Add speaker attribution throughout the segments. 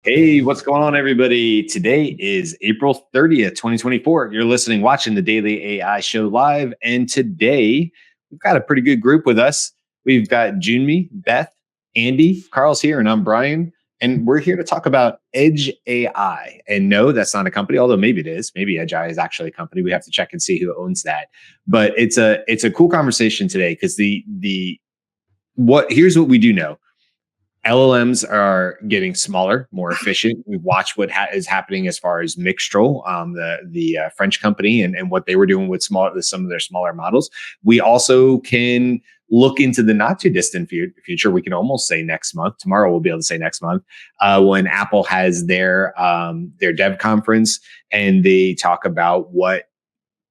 Speaker 1: Hey, what's going on, everybody? Today is April 30th, 2024. You're watching the Daily AI Show live. And today we've got a pretty good group with us. We've got Jyunmi, Beth, Andy, Karl's here, and I'm Brian. And we're here to talk about edgeai. And no, that's not a company, although maybe it is. Maybe edgeai is actually a company. We have to check and see who owns that. But it's a cool conversation today because here's what we do know. LLMs are getting smaller, more efficient. We've watched what is happening as far as Mixtral, the French company, and what they were doing with some of their smaller models. We also can look into the not too distant future. We can almost say next month. Tomorrow we'll be able to say next month when Apple has their dev conference and they talk about what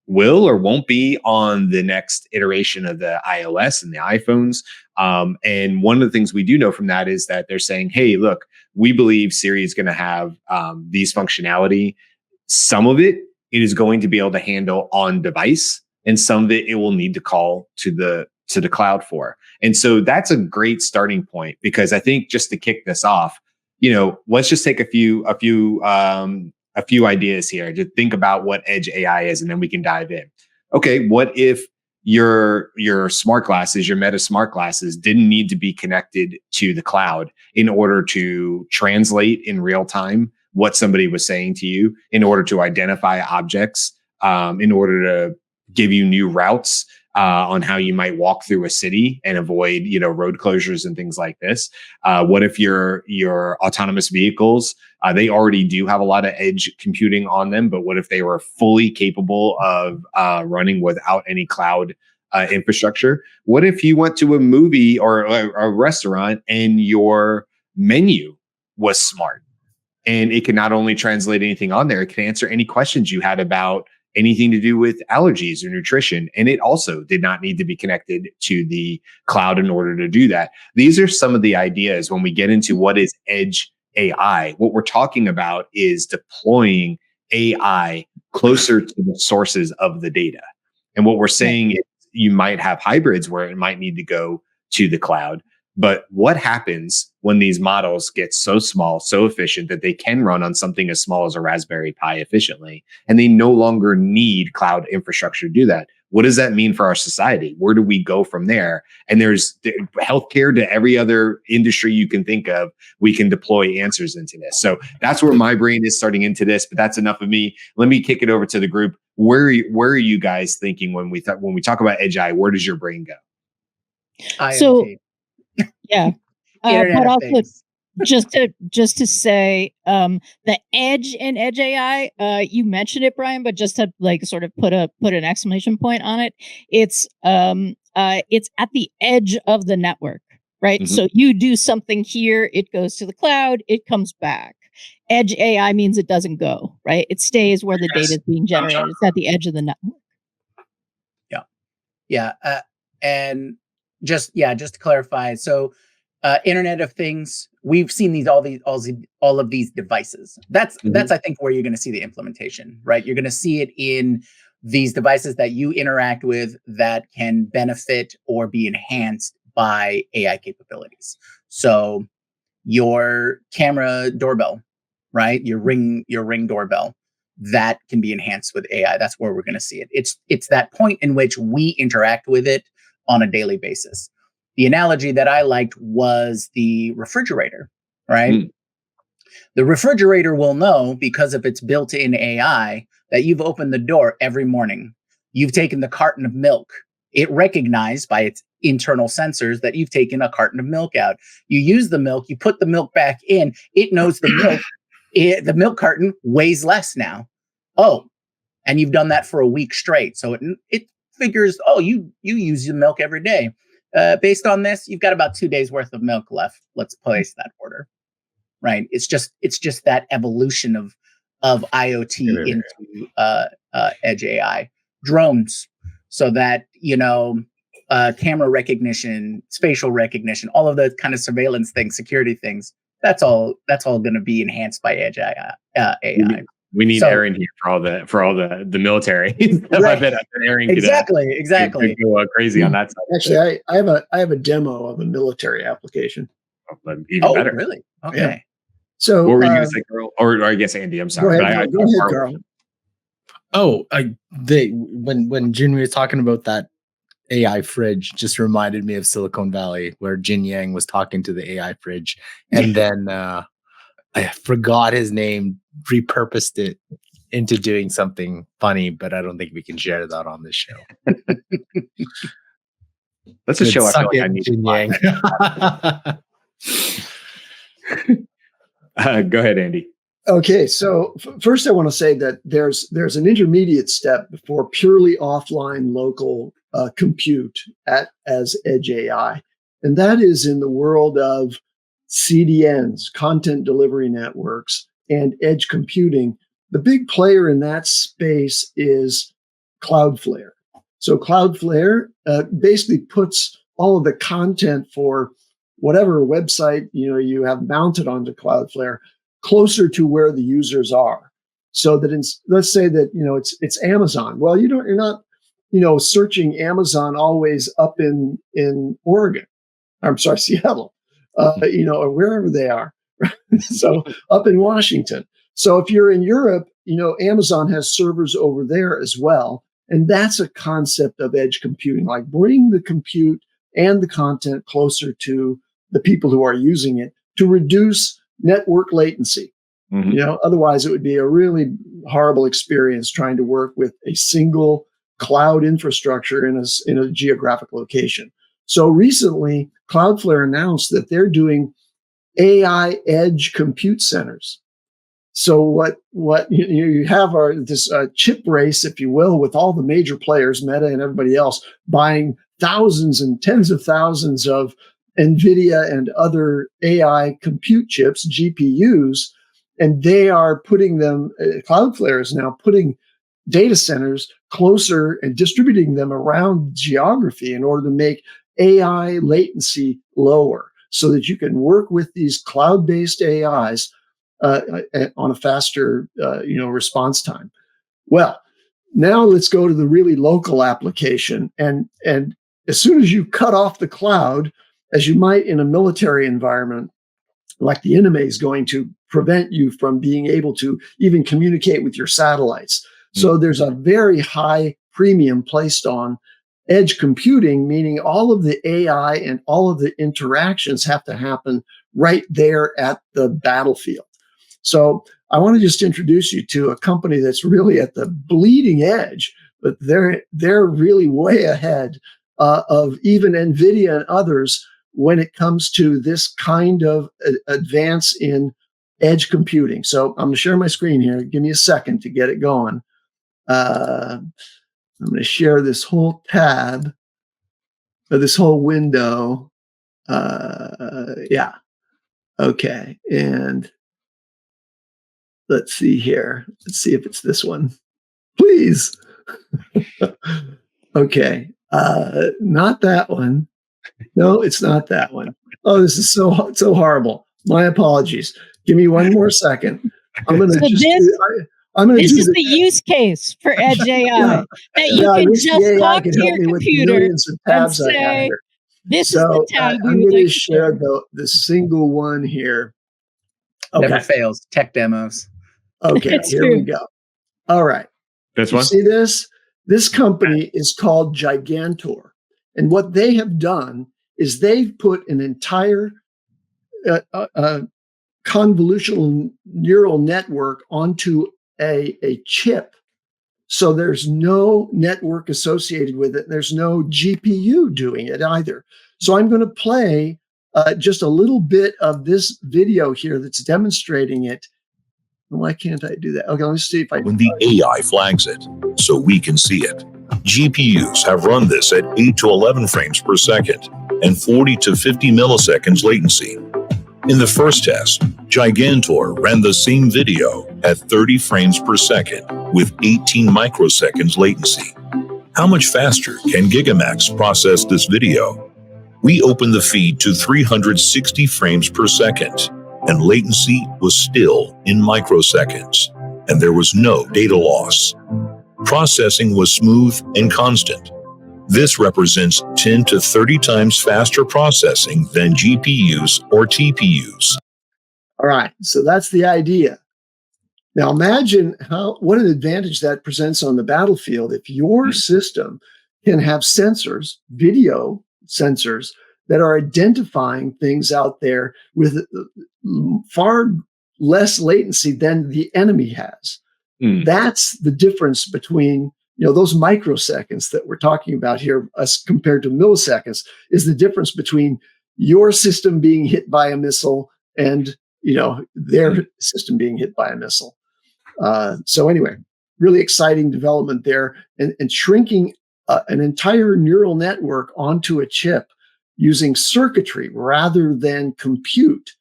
Speaker 1: will or won't be on the next iteration of the iOS and the iPhones. And one of the things we do know from that is that they're saying, hey, look, we believe Siri is going to have these functionality. Some of it is going to be able to handle on device, and some of it will need to call to the cloud for. And so that's a great starting point, because I think just to kick this off, let's just take a few ideas here to think about what edge AI is, and then we can dive in. Okay, what if your smart glasses, your Meta smart glasses, didn't need to be connected to the cloud in order to translate in real time what somebody was saying to you, in order to identify objects, in order to give you new routes on how you might walk through a city and avoid, road closures and things like this? What if your autonomous vehicles, they already do have a lot of edge computing on them, but what if they were fully capable of running without any cloud infrastructure? What if you went to a movie or a restaurant and your menu was smart, and it could not only translate anything on there, it could answer any questions you had about anything to do with allergies or nutrition. And it also did not need to be connected to the cloud in order to do that. These are some of the ideas when we get into what is edge AI. What we're talking about is deploying AI closer to the sources of the data. And what we're saying is you might have hybrids where it might need to go to the cloud. But what happens when these models get so small, so efficient that they can run on something as small as a Raspberry Pi efficiently, and they no longer need cloud infrastructure to do that? What does that mean for our society? Where do we go from there? And there's healthcare to every other industry you can think of. We can deploy answers into this. So that's where my brain is starting into this, but that's enough of me. Let me kick it over to the group. Where are you guys thinking when we talk about edgeai? Where does your brain go?
Speaker 2: IoT. Yeah, but also just to say the edge in edge AI, you mentioned it, Brian, but just to sort of put an exclamation point on it, it's at the edge of the network, right? Mm-hmm. So you do something here, it goes to the cloud, it comes back. Edge AI means it doesn't go, right? It stays where the data is being generated. It's at the edge of the network.
Speaker 3: And just to clarify, so Internet of Things, we've seen all of these devices. That's I think where you're going to see the implementation, right? You're going to see it in these devices that you interact with that can benefit or be enhanced by AI capabilities. So your camera doorbell, right? Your ring doorbell, that can be enhanced with AI. That's where we're going to see it. It's that point in which we interact with it on a daily basis. The analogy that I liked was the refrigerator, right? The refrigerator will know, because of its built-in AI, that you've opened the door every morning. You've taken the carton of milk. It recognized by its internal sensors that you've taken a carton of milk out. You use the milk, you put the milk back in, it knows the milk carton weighs less now. Oh, and you've done that for a week straight. So it figures, you use your milk every day. Based on this, you've got about 2 days worth of milk left. Let's place that order, right? It's just that evolution of IoT into edge AI. Drones, so that camera recognition, spatial recognition, all of those kind of surveillance things, security things. That's all going to be enhanced by edge AI.
Speaker 1: We need Aaron here for all the military. Right. I bet Aaron could
Speaker 3: exactly
Speaker 1: go crazy on that side.
Speaker 4: Actually, I have a demo of a military application.
Speaker 1: Even better.
Speaker 3: Really? Okay.
Speaker 4: Yeah. So
Speaker 1: what were you going to say, Karl? Or I guess Andy, I'm sorry.
Speaker 4: Go ahead, Karl.
Speaker 5: When Jyunmi was talking about that AI fridge, just reminded me of Silicon Valley, where Jin Yang was talking to the AI fridge, and then I forgot his name, repurposed it into doing something funny, but I don't think we can share that on this show.
Speaker 1: That's a show I feel like I need
Speaker 5: Jin Yang.
Speaker 1: Go ahead, Andy.
Speaker 4: Okay, so first I want to say that there's an intermediate step before purely offline local compute as edgeai, and that is in the world of CDNs, content delivery networks, and edge computing. The big player in that space is Cloudflare. So Cloudflare basically puts all of the content for whatever website you have mounted onto Cloudflare closer to where the users are. So that let's say that it's Amazon. Well, you're not searching Amazon always up in Oregon. I'm sorry, Seattle. Or wherever they are. So up in Washington. So if you're in Europe, Amazon has servers over there as well. And that's a concept of edge computing, like bring the compute and the content closer to the people who are using it to reduce network latency. Mm-hmm. Otherwise it would be a really horrible experience trying to work with a single cloud infrastructure in a geographic location. So recently, Cloudflare announced that they're doing AI edge compute centers. So what you have are this chip race, if you will, with all the major players, Meta and everybody else, buying thousands and tens of thousands of NVIDIA and other AI compute chips, GPUs, and they are putting them, Cloudflare is now putting data centers closer and distributing them around geography in order to make AI latency lower so that you can work with these cloud-based AIs on a faster, response time. Well, now let's go to the really local application. And as soon as you cut off the cloud, as you might in a military environment, like the enemy is going to prevent you from being able to even communicate with your satellites. So there's a very high premium placed on edge computing, meaning all of the AI and all of the interactions have to happen right there at the battlefield. So I want to just introduce you to a company that's really at the bleeding edge, but they're really way ahead of even NVIDIA and others when it comes to this kind of advance in edge computing. So I'm going to share my screen here. Give me a second to get it going. I'm going to share this whole tab, or this whole window. Yeah. Okay. And let's see here. Let's see if it's this one. Please. Okay. Not that one. No, it's not that one. Oh, this is so horrible. My apologies. Give me one more second. I'm going to
Speaker 2: This is the use case for Edge AI that you can just talk to your computer and say, this is the tab we would like to share.
Speaker 4: The single one here. Okay.
Speaker 3: Never fails. Tech demos.
Speaker 4: Okay, here we go. All right.
Speaker 1: This one?
Speaker 4: See this? This company is called Gigantor. And what they have done is they've put an entire convolutional neural network onto a chip. So there's no network associated with it. There's no GPU doing it either. So I'm going to play just a little bit of this video here that's demonstrating it. Why can't I do that? Okay, let me see if I
Speaker 6: when the AI flags it, so we can see it. GPUs have run this at 8 to 11 frames per second and 40 to 50 milliseconds latency. In the first test, Gigantor ran the same video at 30 frames per second with 18 microseconds latency. How much faster can Gigamax process this video? We opened the feed to 360 frames per second, and latency was still in microseconds, and there was no data loss. Processing was smooth and constant. This represents 10 to 30 times faster processing than GPUs or TPUs.
Speaker 4: All right. So that's the idea. Now imagine what an advantage that presents on the battlefield if your system can have sensors, video sensors, that are identifying things out there with far less latency than the enemy has. That's the difference between, those microseconds that we're talking about here, as compared to milliseconds, is the difference between your system being hit by a missile and, their system being hit by a missile. So anyway, really exciting development there, and shrinking an entire neural network onto a chip using circuitry rather than compute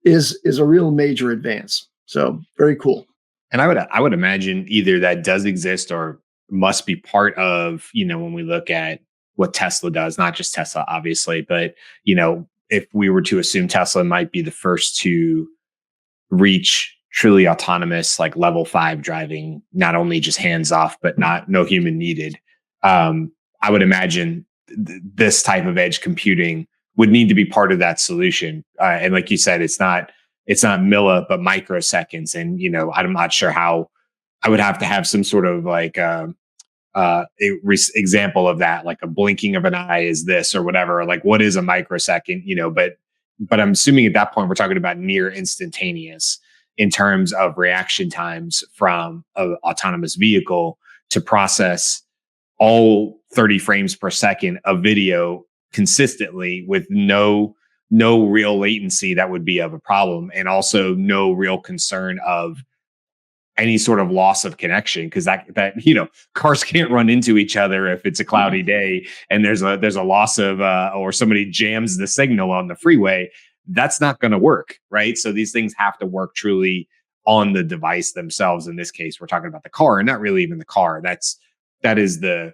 Speaker 4: is a real major advance. So very cool.
Speaker 1: And I would imagine either that does exist or must be part of, when we look at what Tesla does, not just Tesla, obviously, but, if we were to assume Tesla might be the first to reach truly autonomous, like level 5 driving, not only just hands off, but no human needed. I would imagine this type of edge computing would need to be part of that solution. And like you said, it's not milli, but microseconds. And, I'm not sure how. I would have to have some sort of like example of that, like a blinking of an eye is this or whatever, like what is a microsecond, but I'm assuming at that point, we're talking about near instantaneous in terms of reaction times from an autonomous vehicle to process all 30 frames per second of video consistently with no real latency that would be of a problem, and also no real concern of any sort of loss of connection, because that cars can't run into each other if it's a cloudy day and there's a loss of or somebody jams the signal on the freeway. That's not going to work, right? So these things have to work truly on the device themselves. In this case, we're talking about the car, and not really even the car. That's the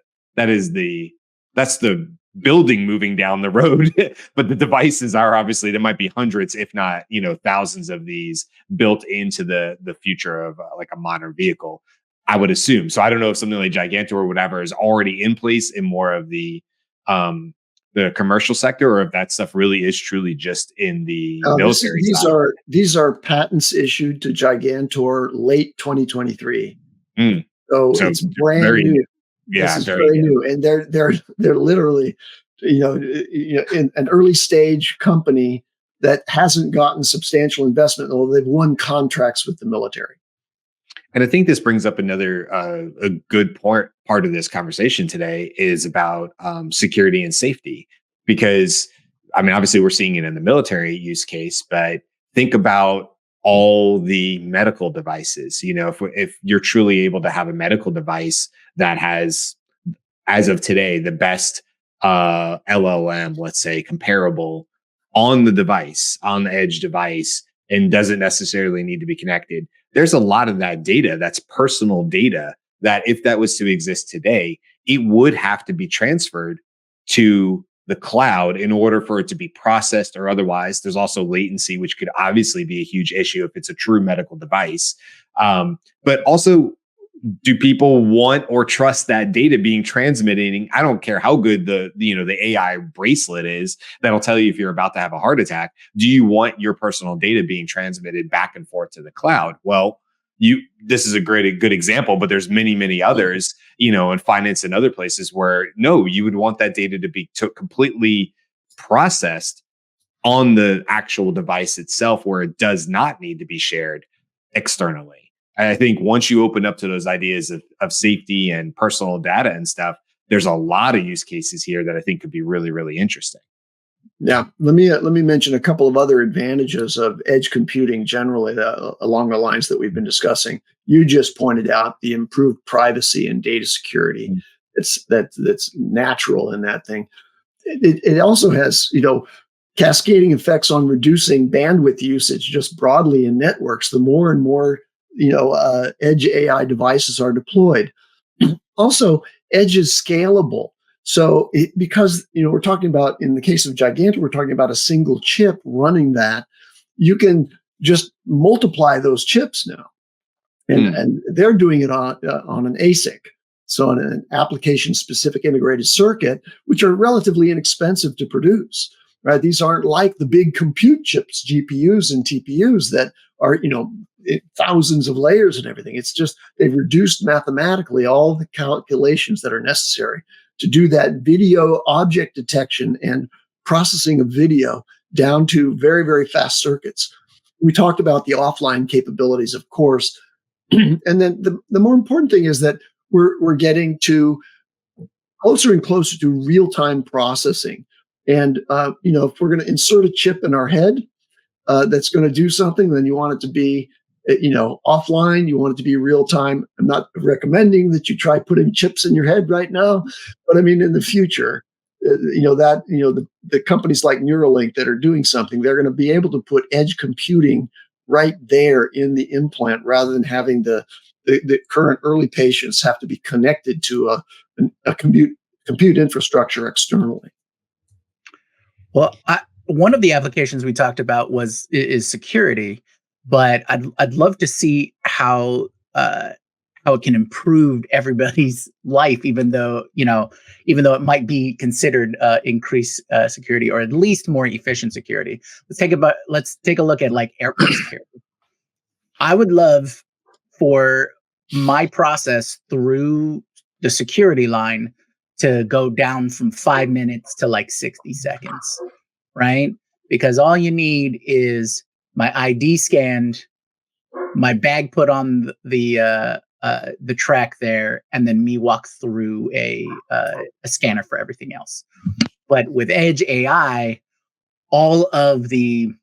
Speaker 1: building moving down the road. But the devices are obviously, there might be hundreds, if not, thousands of these built into the future of like a modern vehicle, I would assume. So I don't know if something like Gigantor or whatever is already in place in more of the commercial sector, or if that stuff really is truly just in the military side.
Speaker 4: These are patents issued to Gigantor late 2023. So it's brand new.
Speaker 1: Yeah,
Speaker 4: this is very new, and they're literally, in an early stage company that hasn't gotten substantial investment, although they've won contracts with the military.
Speaker 1: And I think this brings up another a good part of this conversation today is about security and safety, because obviously we're seeing it in the military use case, but think about all the medical devices. If you're truly able to have a medical device that has, as of today, the best LLM, let's say, comparable on the device, on the edge device, and doesn't necessarily need to be connected, there's a lot of that data that's personal data that, if that was to exist today, it would have to be transferred to the cloud in order for it to be processed or otherwise. There's also latency, which could obviously be a huge issue if it's a true medical device. But also, do people want or trust that data being transmitted? I don't care how good the AI bracelet is that'll tell you if you're about to have a heart attack. Do you want your personal data being transmitted back and forth to the cloud? Well, this is a good example, but there's many others, in finance and other places where no, you would want that data to be completely processed on the actual device itself, where it does not need to be shared externally. I think once you open up to those ideas of safety and personal data and stuff, there's a lot of use cases here that I think could be really, really interesting.
Speaker 4: Yeah, let me mention a couple of other advantages of edge computing generally along the lines that we've been discussing. You just pointed out the improved privacy and data security. That's natural in that thing. It also has cascading effects on reducing bandwidth usage just broadly in networks. The more and more edge AI devices are deployed. Also, edge is scalable. So because we're talking about, in the case of Gigantor, we're talking about a single chip running that, you can just multiply those chips now. And they're doing it on an ASIC. So on an application specific integrated circuit, which are relatively inexpensive to produce. right? These aren't like the big compute chips, GPUs and TPUs that are, thousands of layers and everything. It's just they've reduced mathematically all the calculations that are necessary to do that video object detection and processing of video down to very, very fast circuits. We talked about the offline capabilities, of course. And then the more important thing is that we're getting to closer and closer to real-time processing. And, if we're going to insert a chip in our head that's going to do something, then you want it to be, offline. You want it to be real-time. I'm not recommending that you try putting chips in your head right now, but I mean, in the future, the companies like Neuralink that are doing something, they're going to be able to put edge computing right there in the implant rather than having the current early patients have to be connected to a compute infrastructure externally.
Speaker 3: Well, one of the applications we talked about is security, but I'd love to see how it can improve everybody's life, even though it might be considered increased security or at least more efficient security. Let's take a look at like airport security. I would love for my process through the security line to go down from 5 minutes to like 60 seconds, right? Because all you need is my ID scanned, my bag put on the track there, and then me walk through a scanner for everything else. But with Edge AI, all of the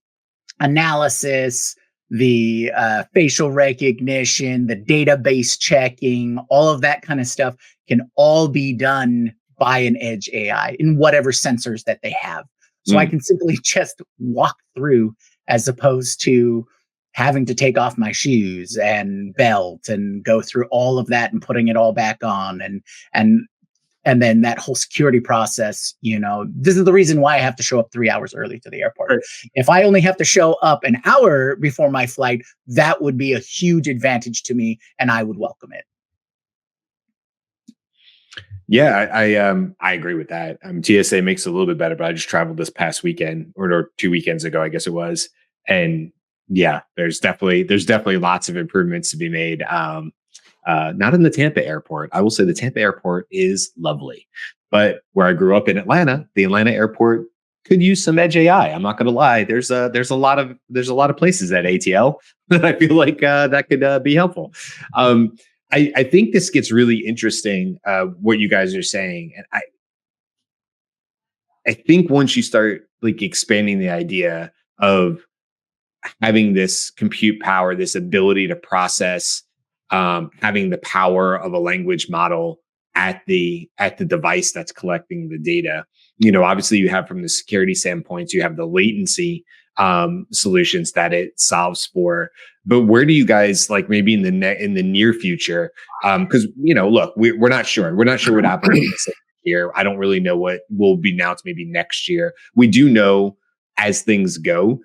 Speaker 3: analysis, the facial recognition, the database checking, all of that kind of stuff can all be done by an Edge AI in whatever sensors that they have. So I can simply just walk through as opposed to having to take off my shoes and belt and go through all of that and putting it all back on and then that whole security process. This is the reason why I have to show up 3 hours early to the airport. Right. If I only have to show up an hour before my flight, that would be a huge advantage to me and I would welcome it.
Speaker 1: Yeah, I agree with that. TSA makes it a little bit better, but I just traveled this past weekend or 2 weekends ago, I guess it was. And yeah, there's definitely lots of improvements to be made. Not in the Tampa airport. I will say the Tampa airport is lovely, but where I grew up in Atlanta, the Atlanta airport could use some Edge AI. I'm not going to lie. There's a lot of places at ATL that I feel like that could be helpful. I think this gets really interesting, what you guys are saying. And I think once you start like expanding the idea of having this compute power, this ability to process, having the power of a language model at the device that's collecting the data, obviously you have from the security standpoint, you have the latency solutions that it solves for. But where do you guys like maybe in the near future? Because look, we're not sure. We're not sure what Apple is say here. I don't really know what will be announced maybe next year. We do know as things go,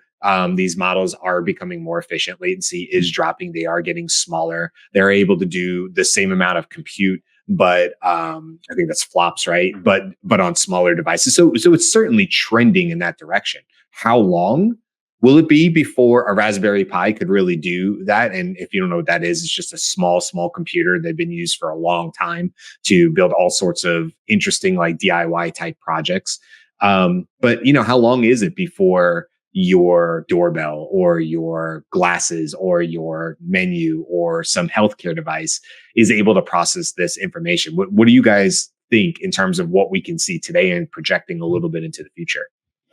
Speaker 1: these models are becoming more efficient. Latency is dropping. They are getting smaller. They're able to do the same amount of compute, but I think that's flops, right? But on smaller devices. So it's certainly trending in that direction. How long will it be before a Raspberry Pi could really do that? And if you don't know what that is, it's just a small computer. They've been used for a long time to build all sorts of interesting like DIY type projects. But how long is it before your doorbell or your glasses or your menu or some healthcare device is able to process this information? What do you guys think in terms of what we can see today and projecting a little bit into the future?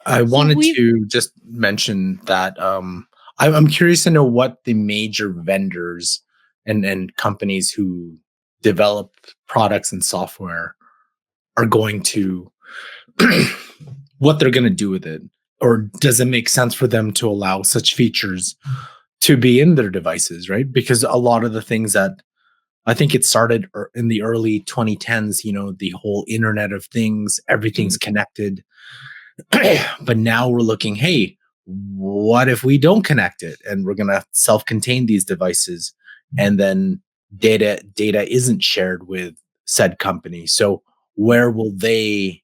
Speaker 5: I wanted to just mention that I'm curious to know what the major vendors and companies who develop products and software are going to, what they're going to do with it. Or does it make sense for them to allow such features to be in their devices, right? Because a lot of the things that I think it started in the early 2010s, the whole Internet of Things, everything's connected. But now we're looking, hey, what if we don't connect it and we're going to self-contain these devices and then data isn't shared with said company? So where will they,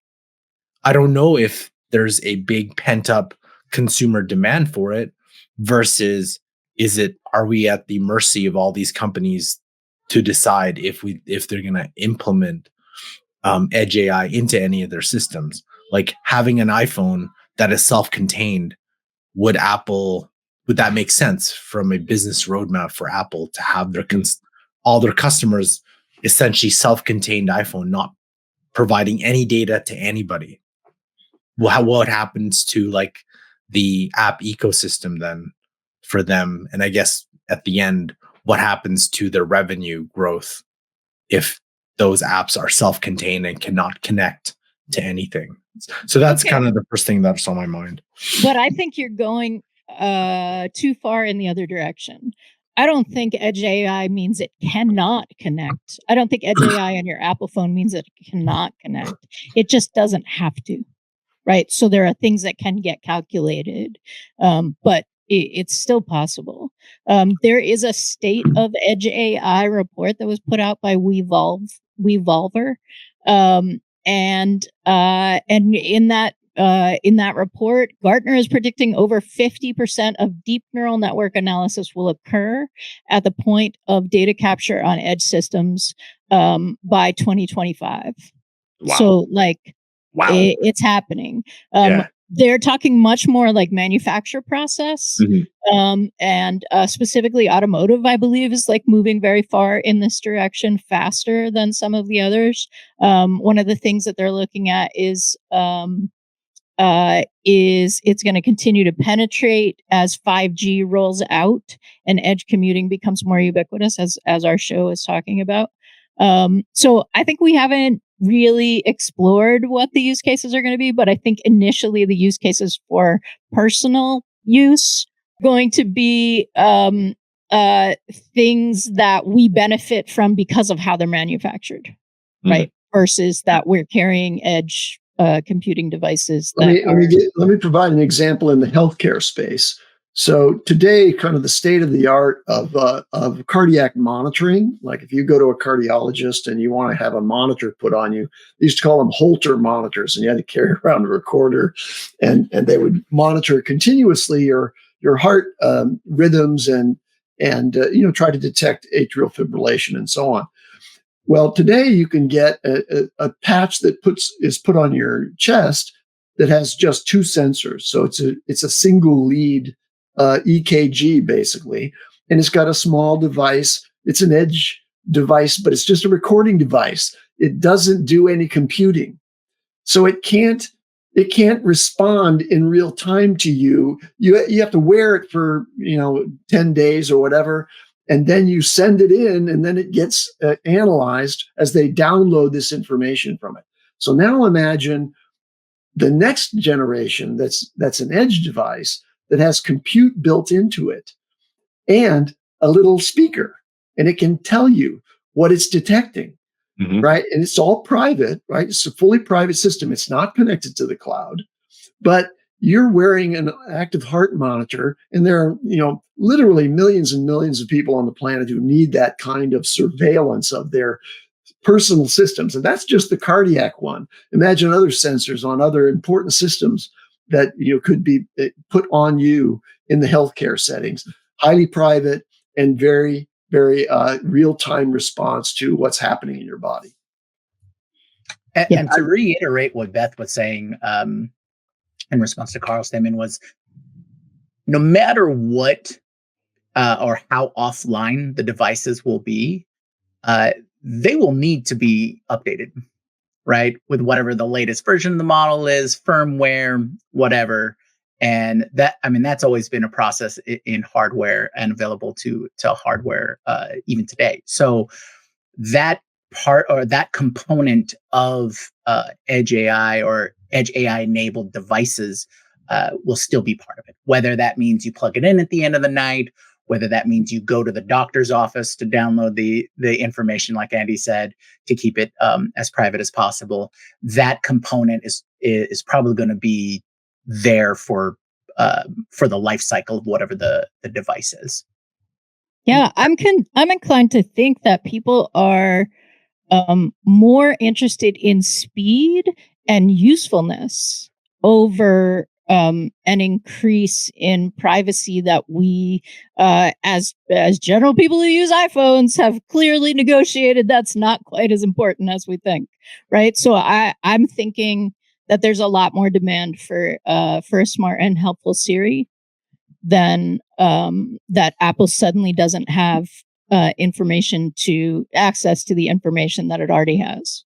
Speaker 5: I don't know if there's a big pent up consumer demand for it, versus are we at the mercy of all these companies to decide if they're going to implement edge AI into any of their systems? Like having an iPhone that is self-contained, would that make sense from a business roadmap for Apple to have all their customers essentially self-contained iPhone, not providing any data to anybody? What happens to like the app ecosystem then for them? And I guess at the end, what happens to their revenue growth if those apps are self-contained and cannot connect to anything? So that's kind of the first thing that's on my mind.
Speaker 2: But I think you're going too far in the other direction. I don't think edge AI means it cannot connect. I don't think edge AI on your Apple phone means it cannot connect. It just doesn't have to, right? So there are things that can get calculated, but it's still possible. There is a state of edge AI report that was put out by Wevolver, and in that report, Gartner is predicting over 50% of deep neural network analysis will occur at the point of data capture on edge systems by 2025. Wow. So it's happening. They're talking much more like manufacture process, and specifically automotive, I believe, is like moving very far in this direction faster than some of the others. One of the things that they're looking at is it's going to continue to penetrate as 5G rolls out and edge commuting becomes more ubiquitous, as our show is talking about. So I think we haven't really explored what the use cases are going to be, but I think initially the use cases for personal use are going to be things that we benefit from because of how they're manufactured, right? Versus that we're carrying edge computing devices.
Speaker 4: Let me provide an example in the healthcare space. So today, kind of the state of the art of cardiac monitoring, like if you go to a cardiologist and you want to have a monitor put on you, they used to call them Holter monitors, and you had to carry around a recorder, and they would monitor continuously your heart rhythms and try to detect atrial fibrillation and so on. Well, today you can get a patch that is put on your chest that has just two sensors. So it's a single lead EKG basically, and it's got a small device. It's an edge device, but it's just a recording device. It doesn't do any computing, so it can't respond in real time to you. You have to wear it for 10 days or whatever, and then you send it in, and then it gets analyzed as they download this information from it. So now imagine the next generation that's an edge device that has compute built into it and a little speaker, and it can tell you what it's detecting, right? And it's all private, right? It's a fully private system. It's not connected to the cloud, but you're wearing an active heart monitor, and there are, literally millions and millions of people on the planet who need that kind of surveillance of their personal systems. And that's just the cardiac one. Imagine other sensors on other important systems that could be put on you in the healthcare settings, highly private and very, very real-time response to what's happening in your body.
Speaker 3: And to reiterate what Beth was saying in response to Karl's statement was, no matter what or how offline the devices will be, they will need to be updated, right? With whatever the latest version of the model is, firmware, whatever. And that's always been a process in hardware and available to hardware even today. So that part or that component of edge AI or edge AI enabled devices will still be part of it. Whether that means you plug it in at the end of the night, whether that means you go to the doctor's office to download the information, like Andy said, to keep it as private as possible. That component is probably going to be there for the life cycle of whatever the device is.
Speaker 2: Yeah, I'm inclined to think that people are more interested in speed and usefulness over an increase in privacy that we, as general people who use iPhones, have clearly negotiated that's not quite as important as we think, right? So I'm thinking that there's a lot more demand for a smart and helpful Siri than that Apple suddenly doesn't have access to the information that it already has.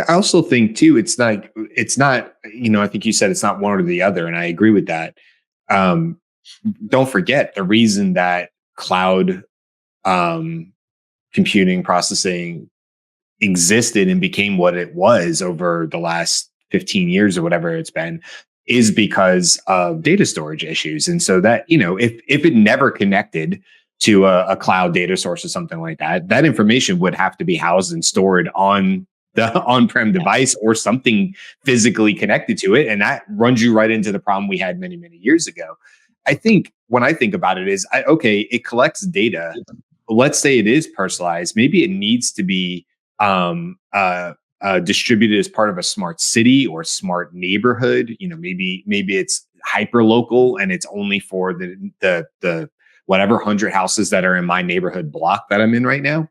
Speaker 1: I also think too, it's not, I think you said it's not one or the other, and I agree with that. Don't forget the reason that cloud computing processing existed and became what it was over the last 15 years or whatever it's been is because of data storage issues. And so that, if it never connected to a cloud data source or something like that, that information would have to be housed and stored on the on-prem device or something physically connected to it. And that runs you right into the problem we had many, many years ago. I think when I think about it is, it collects data. Let's say it is personalized. Maybe it needs to be distributed as part of a smart city or smart neighborhood. Maybe it's hyper local and it's only for the whatever 100 houses that are in my neighborhood block that I'm in right now.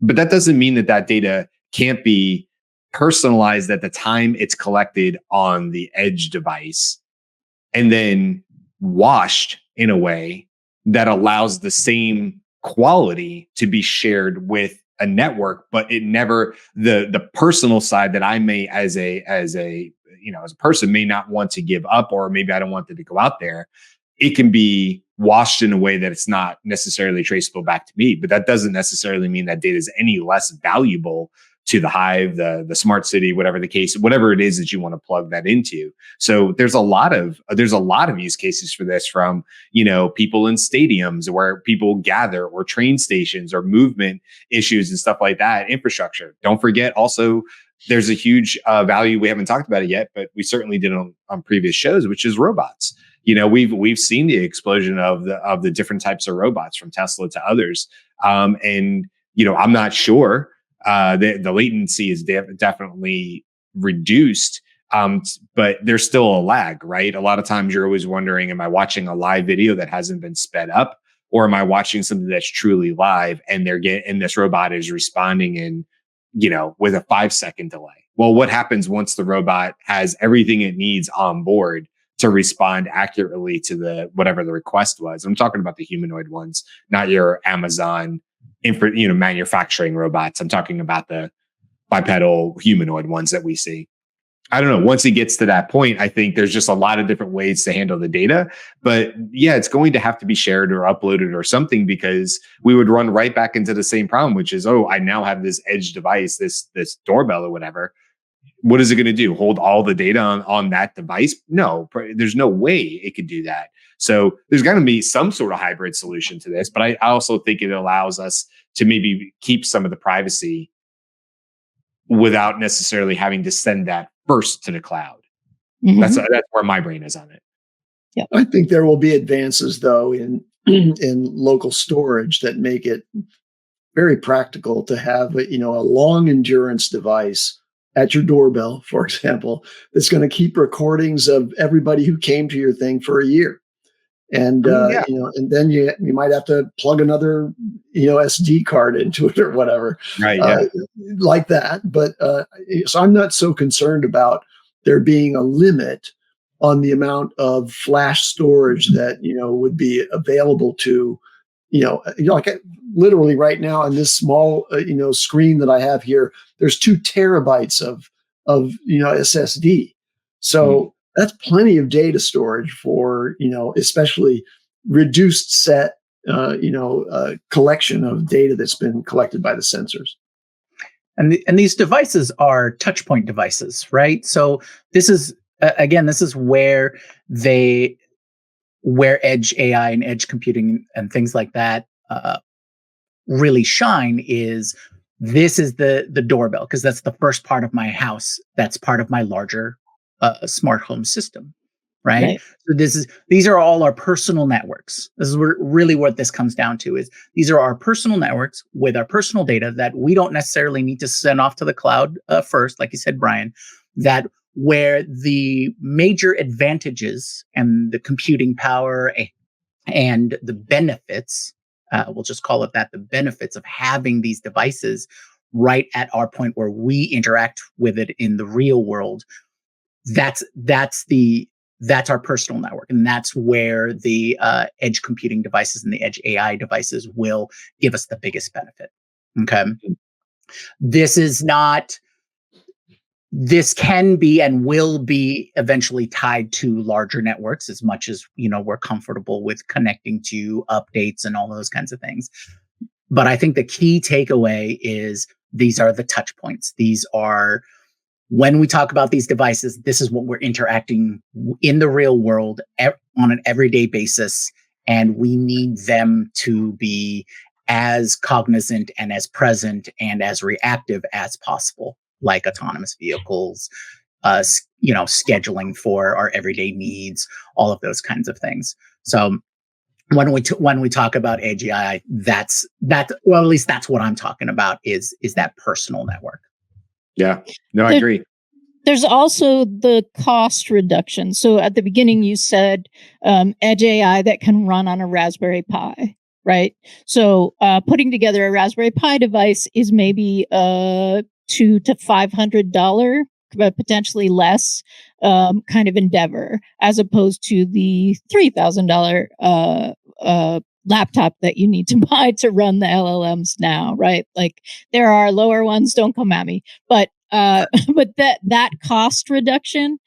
Speaker 1: But that doesn't mean that data can't be personalized at the time it's collected on the edge device and then washed in a way that allows the same quality to be shared with a network, but it never, the personal side that I may as a person may not want to give up, or maybe I don't want it to go out there. It can be washed in a way that it's not necessarily traceable back to me, but that doesn't necessarily mean that data is any less valuable to the hive, the smart city, whatever the case, whatever it is that you want to plug that into. So there's a lot of use cases for this, from, people in stadiums where people gather, or train stations, or movement issues and stuff like that, infrastructure. Don't forget also, there's a huge value. We haven't talked about it yet, but we certainly did on previous shows, which is robots. We've seen the explosion of the different types of robots, from Tesla to others. And I'm not sure the latency is definitely reduced, but there's still a lag, right? A lot of times you're always wondering, am I watching a live video that hasn't been sped up, or am I watching something that's truly live and this robot is responding in, with a 5-second delay? Well, what happens once the robot has everything it needs on board to respond accurately to whatever the request was? I'm talking about the humanoid ones, not your Amazon manufacturing robots. I'm talking about the bipedal humanoid ones that we see. I don't know. Once it gets to that point, I think there's just a lot of different ways to handle the data. But yeah, it's going to have to be shared or uploaded or something, because we would run right back into the same problem, which is, I now have this edge device, this doorbell or whatever. What is it going to do? Hold all the data on that device? No, there's no way it could do that. So there's going to be some sort of hybrid solution to this, but I also think it allows us to maybe keep some of the privacy without necessarily having to send that first to the cloud. Mm-hmm. That's where my brain is on it.
Speaker 2: Yeah,
Speaker 4: I think there will be advances though in local storage that make it very practical to have a long endurance device at your doorbell, for example, that's going to keep recordings of everybody who came to your thing for a year. And, and then you might have to plug another, SD card into it or whatever,
Speaker 1: right? Yeah.
Speaker 4: Like that. But so I'm not so concerned about there being a limit on the amount of flash storage that, would be available to, like literally right now on this small, screen that I have here, there's 2 terabytes of SSD. So that's plenty of data storage for, especially reduced set, collection of data that's been collected by the sensors.
Speaker 3: And these devices are touch point devices, right? So this is, again, this is where edge AI and edge computing and things like that really shine. This is the doorbell, because that's the first part of my house that's part of my larger smart home system, right? So these are all our personal networks. This is really what this comes down to, is these are our personal networks with our personal data that we don't necessarily need to send off to the cloud first, like you said, Brian, that where the major advantages and the computing power and the benefits, we'll just call it that, the benefits of having these devices right at our point where we interact with it in the real world, that's our personal network. And that's where the edge computing devices and the edge AI devices will give us the biggest benefit. Okay. This can be and will be eventually tied to larger networks as much as, we're comfortable with connecting to updates and all those kinds of things. But I think the key takeaway is these are the touch points. These are, when we talk about these devices, this is what we're interacting in the real world on an everyday basis. And we need them to be as cognizant and as present and as reactive as possible, like autonomous vehicles, scheduling for our everyday needs, all of those kinds of things. So when we talk about AGI, that's well, at least that's what I'm talking about is that personal network.
Speaker 1: Yeah, no, I agree.
Speaker 2: There's also the cost reduction. So at the beginning, you said edge AI that can run on a Raspberry Pi, right? So putting together a Raspberry Pi device is maybe $200 to $500, but potentially less kind of endeavor, as opposed to the $3,000 laptop that you need to buy to run the LLMs now, right? Like there are lower ones, don't come at me, but that cost reduction,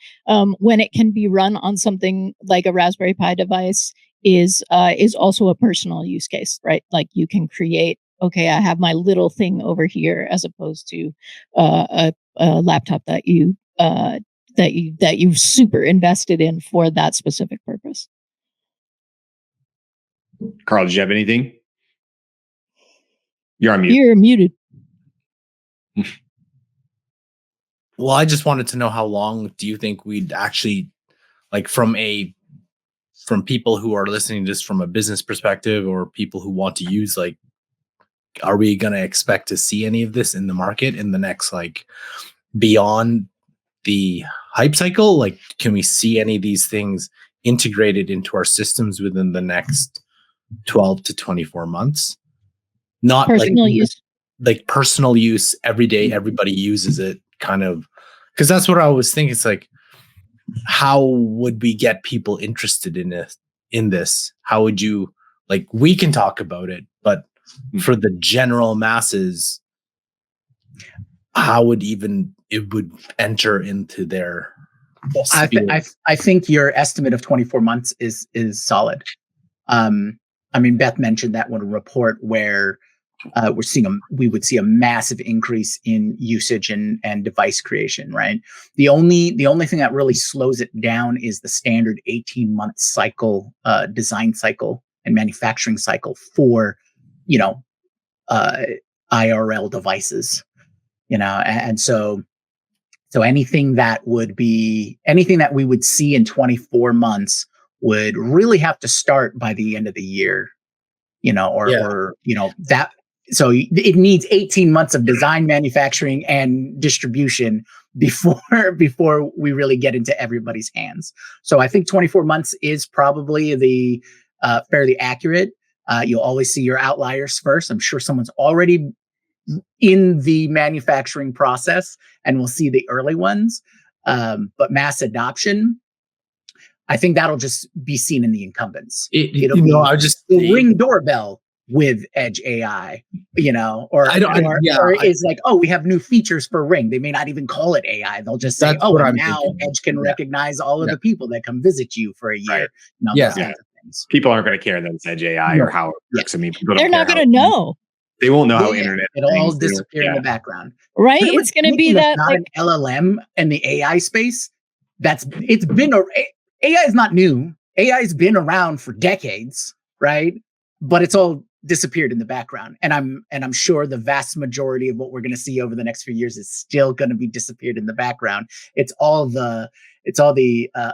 Speaker 2: when it can be run on something like a Raspberry Pi device, is also a personal use case, right? Like you can create, okay, I have my little thing over here, as opposed to a laptop that you super invested in for that specific purpose.
Speaker 1: Karl, did you have anything? You're on mute.
Speaker 2: You're muted.
Speaker 5: Well, I just wanted to know, how long do you think we'd actually, like, from people who are listening just from a business perspective, or people who want to use, like, are we going to expect to see any of this in the market in the next, like, beyond the hype cycle? Like, can we see any of these things integrated into our systems within the next 12 to 24 months? Not
Speaker 2: personal use.
Speaker 5: Like personal use every day, everybody uses it, kind of, because that's what I was thinking. It's like, how would we get people interested in this? How would you, like, we can talk about it, but for the general masses, how would it would enter into their
Speaker 3: I think your estimate of 24 months is solid. I mean, Beth mentioned that one report where we would see a massive increase in usage and device creation, right? The only thing that really slows it down is the standard 18-month cycle, design cycle and manufacturing cycle for, IRL devices, and so anything that we would see in 24 months would really have to start by the end of the year, that. So it needs 18 months of design, manufacturing, and distribution before we really get into everybody's hands. So I think 24 months is probably the fairly accurate. You'll always see your outliers first. I'm sure someone's already in the manufacturing process, and we'll see the early ones. But mass adoption, I think that'll just be seen in the incumbents. It'll be the Ring doorbell with edge AI, or is like, oh, we have new features for Ring. They may not even call it AI. They'll just say, now Edge can recognize all of the people that come visit you for a year.
Speaker 1: Right. Those kinds of things. People aren't going to care that it's edge AI or how it works. I mean,
Speaker 2: they're not going to know.
Speaker 1: They won't know how internet.
Speaker 3: It'll all disappear in the background.
Speaker 2: Right. It's going to be that
Speaker 3: not an LLM and the AI space. AI is not new. AI has been around for decades, right? But it's all disappeared in the background, and I'm sure the vast majority of what we're going to see over the next few years is still going to be disappeared in the background. It's all the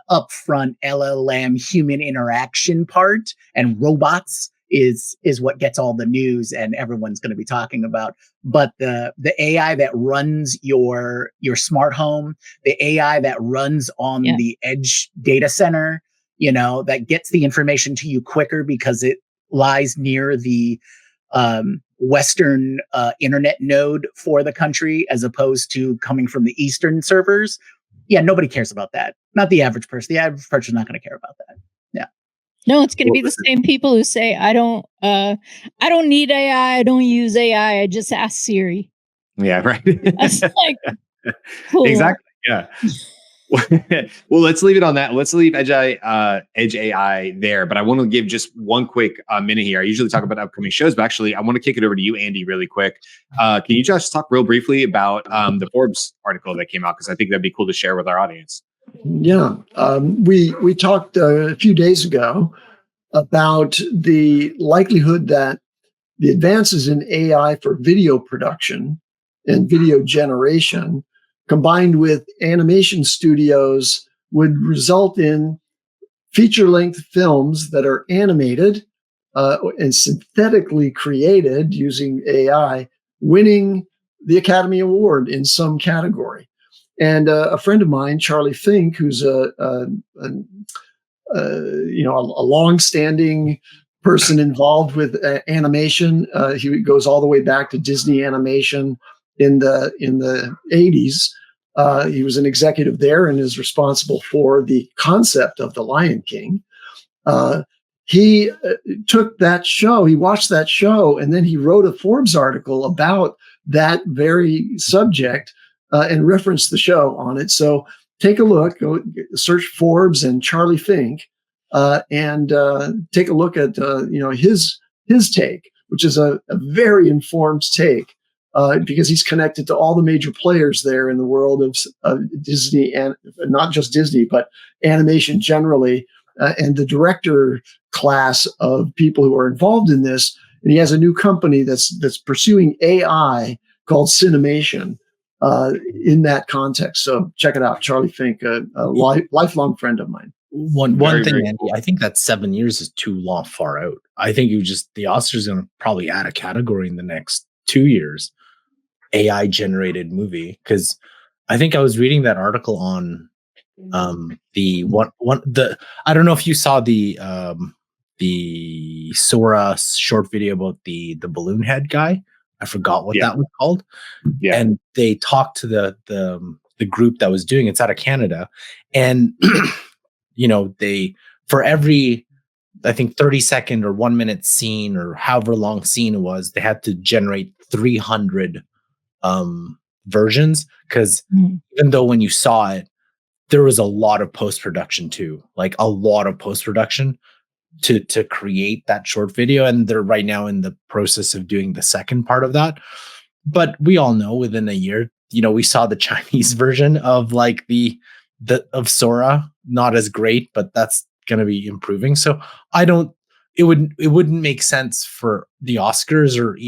Speaker 3: upfront LLM human interaction part and robots is what gets all the news and everyone's going to be talking about. But the AI that runs your smart home, the AI that runs on the edge data center, that gets the information to you quicker because it lies near the Western internet node for the country, as opposed to coming from the Eastern servers. Yeah, nobody cares about that. Not the average person. The average person is not going to care about that. Yeah.
Speaker 2: No, it's going to be the same people who say, I don't need AI. I don't use AI. I just ask Siri.
Speaker 1: Yeah, right.
Speaker 2: That's like, cool.
Speaker 1: Exactly. Yeah. Well, let's leave it on that. Let's leave edgeai there. But I want to give just one quick minute here. I usually talk about upcoming shows, but actually, I want to kick it over to you, Andy, really quick. Can you just talk real briefly about the Forbes article that came out? Because I think that'd be cool to share with our audience.
Speaker 4: Yeah, we talked a few days ago about the likelihood that the advances in AI for video production and video generation, combined with animation studios, would result in feature-length films that are animated and synthetically created using AI, winning the Academy Award in some category. And a friend of mine, Charlie Fink, who's a long-standing person involved with animation. He goes all the way back to Disney animation in the 80s. He was an executive there and is responsible for the concept of The Lion King. He took that show, he watched that show, and then he wrote a Forbes article about that very subject and referenced the show on it. So take a look, go search Forbes and Charlie Fink, and take a look at his take, which is a very informed take, because he's connected to all the major players there in the world of Disney, and not just Disney, but animation generally, and the director class of people who are involved in this. And he has a new company that's pursuing AI called Cinemation. In that context. So check it out. Charlie Fink, a lifelong friend of mine.
Speaker 5: One thing, Andy, cool. I think that 7 years is too long, far out. I think the Oscars are going to probably add a category in the next 2 years, AI generated movie. Because I think I was reading that article on I don't know if you saw the Sora short video about the balloon head guy. I forgot what that was called. Yeah. And they talked to the group that was doing it's out of Canada. And, they, for every, I think 30-second or 1 minute scene or however long scene it was, they had to generate 300 versions. Because even though when you saw it, there was a lot of post-production too, like a lot of post-production to create that short video. And they're right now in the process of doing the second part of that. But we all know within a year, we saw the Chinese version of like of Sora, not as great, but that's going to be improving. So it wouldn't make sense for the Oscars or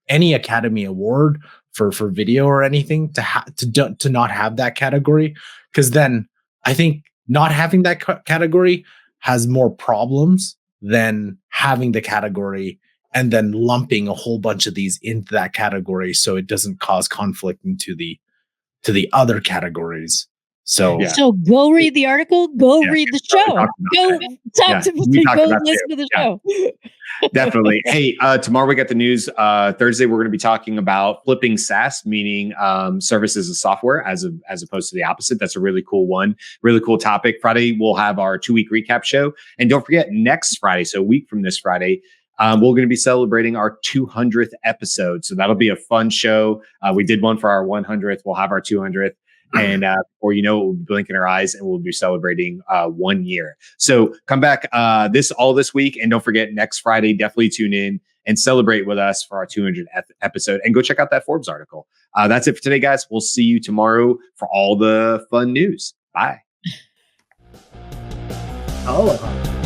Speaker 5: any Academy Award for video or anything to not have that category. Because then I think not having that category has more problems than having the category and then lumping a whole bunch of these into that category so it doesn't cause conflict into the other categories. So
Speaker 2: go read the article, read the show. Go talk to me, go listen to the show.
Speaker 1: Definitely. Hey, tomorrow we got the news. Thursday we're going to be talking about flipping SaaS, meaning services as software, as opposed to the opposite. That's a really cool one, really cool topic. Friday we'll have our 2-week recap show, and don't forget next Friday, so a week from this Friday, we're going to be celebrating our 200th episode. So that'll be a fun show. We did one for our 100th. We'll have our 200th. And before you know it, we'll be blinking our eyes and we'll be celebrating 1 year. So come back this week. And don't forget, next Friday, definitely tune in and celebrate with us for our 200th episode. And go check out that Forbes article. That's it for today, guys. We'll see you tomorrow for all the fun news. Bye.
Speaker 3: Aloha.